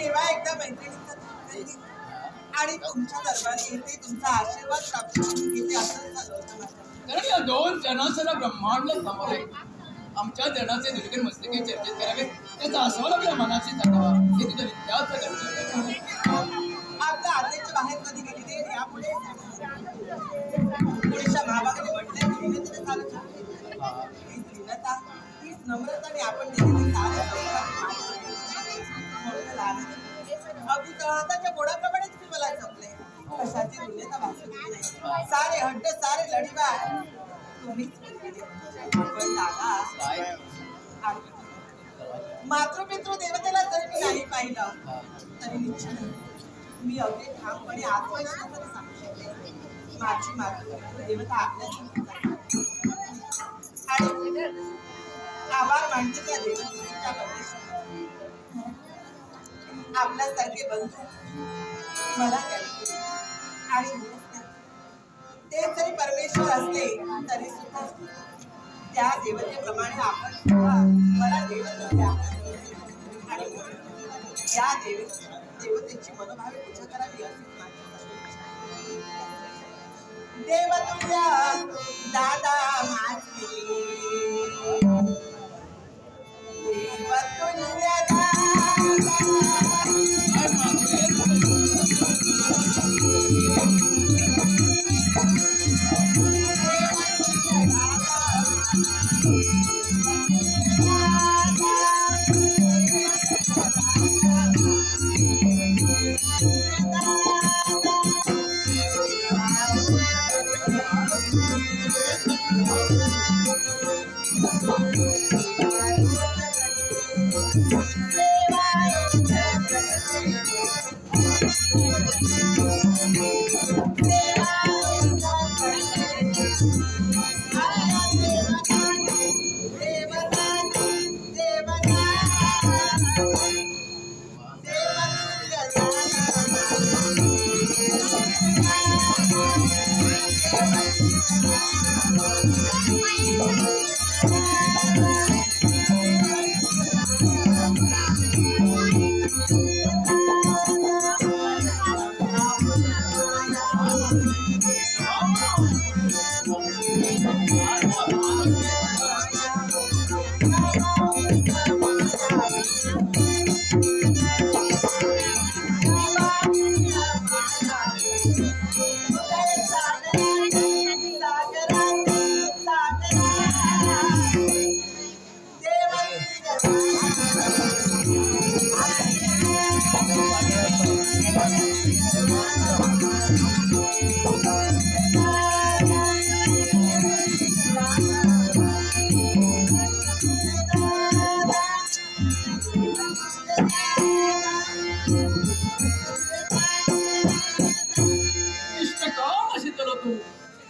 केव्हा एकदा मैत्रिणींचा आणि तुमच्या दरबारी येते, तुमचा आशीर्वाद प्राप्त करून घेते, असं झालं होतं माझ्या. कारण या दोन जनासला ब्रह्मांड समोर आहे. आमच्या जनाचे निर्गण मस्तकी चर्चेत करावे, त्याचा आस्वाद आपल्या मनाची जगावा हे तुझं विद्याचं गरजेचं. आपल्या आत्याच्या बाहेर कधी गेली ते यापुढे पुढच्या महाभागाने म्हटलंय विनंतीने चालत हीच दीनता, हीच नम्रताने आपण दिलेली अगदी तळहाताच्या गोडाप्रमाणेच मी मला जपले. कशाची दुनियता भासली नाही. सारे हट्ट, सारे लढीवार तुम्हीच केले. पण दादा, मातृपितृ देवतेला जरी मी नाही पाहिलं तरी निश्चित मी अगदी ठामपणे आत्मविश्वासाने सांगू शकते माझी मातृपितृ देवता आपल्या आणि आभार मानते त्या देवतेच्या परमेश्वर आपल्यासारखे बंधू मला द्यावे आणि ते जरी परमेश्वर असले तरी सुद्धा त्या देवतेप्रमाणे आपण मला देवता द्या आणि या देवतेची मनोभावे पूजा करावी अशी माझी देवतुल्या दादा माझी देवतुल्या दादा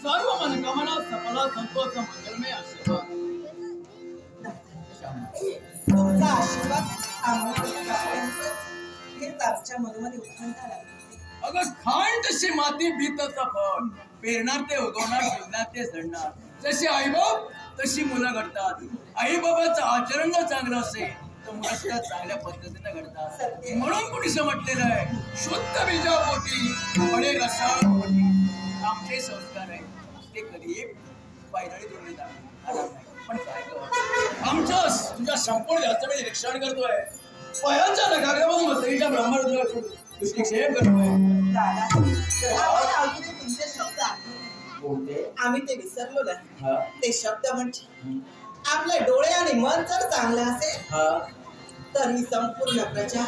सर्व मनोकामना सफला संतोष मंगलमय आशीर्वाद. तुमचा आशीर्वाद हेच आमच्या मनोमध्ये उत्खंठा लागली. अगं खाण तशी माती भीतचा फळ, पेरणार ते उगवणार, ठेवणार ते झडणार. जशी आईबाप तशी मुलं घडतात. आईबाबाचं आचरण जर चांगलं असेल तर मुलं सुद्धा चांगल्या पद्धतीने घडतात. म्हणून कोणी म्हटलेलं आहे, शुद्ध बीजापोटी बडे रसाळ पोटी. आमचे संस्कार आहे ते कधी पायदळी जोडले जाणार नाही. पण काय आमच्या तुझ्या संपूर्ण जास्त मी निरीक्षण करतोय. पयांच्या नखाग्रापासून मस्तकीच्या ब्रह्मरुद्राला दृष्टिक्षेप करतोय. तुमचे शब्द आम्ही ते विसरलो नाही. ते शब्द म्हणजे आपले डोळे आणि मन जर चांगलं असेल तर ही संपूर्ण प्रजा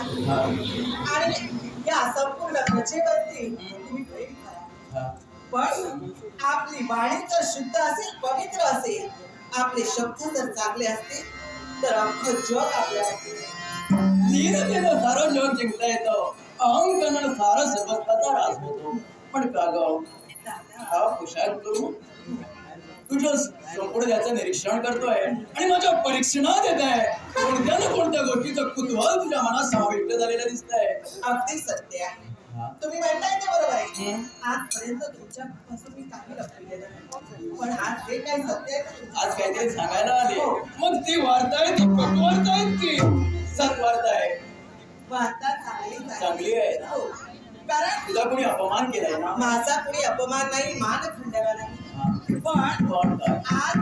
आणि या संपूर्ण प्रजेवरती तुम्ही प्रेम करा. पण आपली वाणी जर शुद्ध असेल, पवित्र असेल, आपले शब्द जर चांगले असतील तर अख्खं जग आपल्याला लीनतेनं सारं जग जिंकता येतं. अहंकारानं सारं सर्वस्वाचा राज होतो. पण का गं हा पोशाख करू तुझं संपूर्ण त्याचं निरीक्षण करतोय आणि माझ्या परीक्षणात येत आहे. कोणत्या ना कोणत्या गोष्टीचं कुतूहल तुझ्या मनात समाविष्ट झालेलं दिसतंय. अगदी सत्य आहे. तुम्ही म्हणताय ते बरोबर आहे. आजपर्यंत तुमच्यापासून मी काही लपविलेलं नाही. पण आज जे काही सत्य आहे आज काहीतरी सांगायला आले. मग ती वार्ता आहे ती कटू वार्ता आहे की सत वार्ता आहे? वार्ता चांगली तुझा कोणी अपमान केलाय ना? माझा कोणी अपमान नाही, मान खंडला नाही. पण पण काय? आज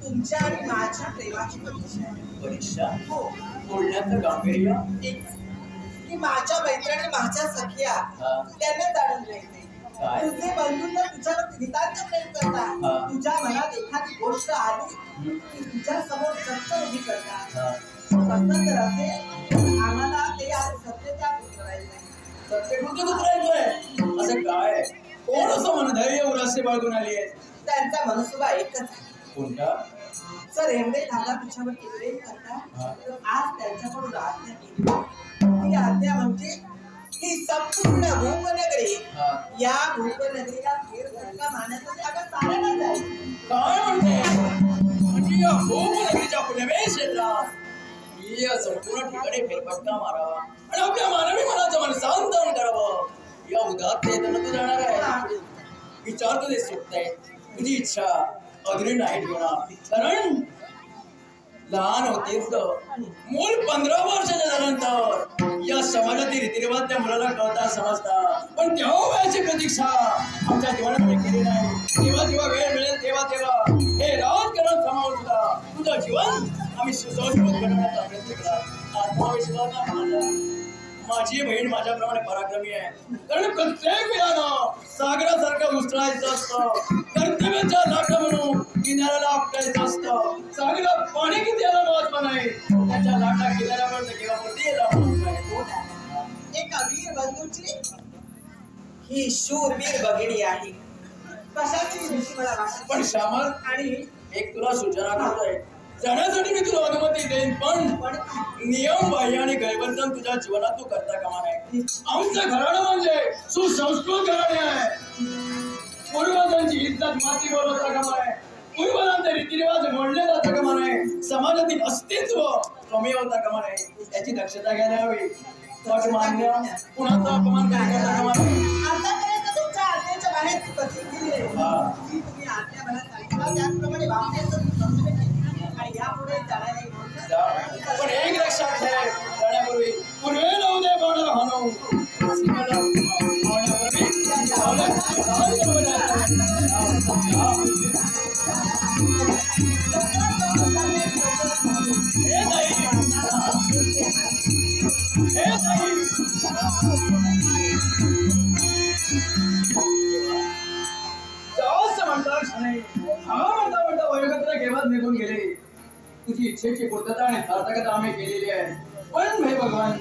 तुमच्या आणि माझ्या प्रेमाची परीक्षा आहे. परीक्षा? हो, बोलण्याचं गांभीर्य? एक की माझ्या मैत्रिणी माझ्या सखिया हा. त्यांना जाणून घ्यायचे. काय? तुझे बंधू तर तुझ्यावर नितांत प्रेम हा. करतात. तुझ्या मनात एखादी गोष्ट आली की तुझ्या समोर चक्कर उभी करतात. हा. तसं जर असेल आम्हाला ते आज सत्य त्या उतरायचं. सत्य कुठे उतरायचंय? असं काय? कोण असं मनधैर्य उरासे बाळगून आली आहे? त्यांचा मनसुबा एकच आहे. कोणता? सर एवढे दादा तुझ्यावर प्रेम हा. करतात तर आज त्यांच्याकडून आज्ञा केली. ती आज्ञा म्हणजे ही संपूर्ण भूपनगरी हा. या भूपनगरीला फेरफटका मारण्यासाठी आता चालत आहे. काय म्हणते? म्हणजे या भूमनगरीच्या पुण्यमेश क्षेत्रात या संपूर्ण ठिकाणी फेरफटका मारावा आणि आपल्या मानवी मनाचं मन सांत्वन करावं. या उदात्तेतनं तू जाणार आहे. विचार तुझे सुटत आहे. तुझी इच्छा अग्री नाही ठेवणार, कारण लहान होतेच मूल 15 वर्षाच्या झाल्यानंतर या समाजातील रीतिरिवाज त्या मुलाला कळता समजतात. पण तेव्हा वयाची प्रतीक्षा आमच्या जीवनामध्ये केली नाही. जेव्हा जेव्हा वेळ मिळेल तेव्हा तेव्हा हे राजकारण सामावून सुद्धा तुझं जीवन आम्ही सुसंस्कृत बनवण्याचा प्रयत्न केला. आत्मविश्वास माझा, माझी बहीण माझ्याप्रमाणे पराक्रमी आहे. कारण प्रत्येक वेळानं सागरासारखं उसळायचं असतं. कर्तव्याच्या लाटा म्हणून किनाऱ्याला आपटायचं असतं. सागरात पाणी किती याला महत्व नाही, त्याच्या लाटा किनाऱ्यापर्यंत किंवा प्रति याला महत्व आहे. एका वीर बंधूची ही शूरवीर भगिनी आहे. कशाची भीती मला वाटत पण श्यामल, आणि एक तुला सूचना करतोय. जाण्यासाठी मी तुला अनुमती देईन, पण नियम बाह्य आणि गैरवर्तन तुझ्या जीवनात तू करता कामा नये. आमचं घराणं म्हणजे सुसंस्कृत घराणे आहे. पूर्वजांची इज्जत माती बोलवता कामा नये. पूर्वजांचे रीतिरिवाज मोडले जाता कामा नये. समाजातील अस्तित्व कमी होता कामा नये. याची दक्षता घ्यायला हवी. मान्य कुणाचा अपमान करता कामा नये. आतापर्यंत तुमच्या आज्ञेच्या बाहेर ती पद्धती आहे. जी तुम्ही आज्ञा मला सांगितलं त्याचप्रमाणे वागण्याचं मी समजून घेतलं. आणि यापुढे चालायला पण एक लक्षात ठेव, जाण्यापूर्वी पूर्वे नऊ दे बोणार हाणू. सीमेला होण्यापूर्वी हे नाही, हे नाही. जास्त म्हणता नाही. हा म्हणता वयोगत्र केव्हाच निघून गेले. तुझी इच्छेची पूर्तता आणि सार्थकता आम्ही केलेली आहे. पण हे भगवान,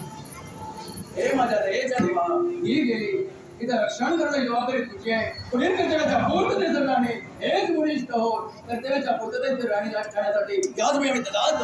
हे माझ्या दयेच्या देवा, ही गेली तिचं रक्षण करण्याची जबाबदारी तुझी आहे. पुढील कर्तव्याच्या पूर्ततेचं राहणे हेच मुनिष्ठ हो. कर्तव्याच्या पूर्ततेचं राहणे राहण्यासाठी याच वेळी आम्ही ददात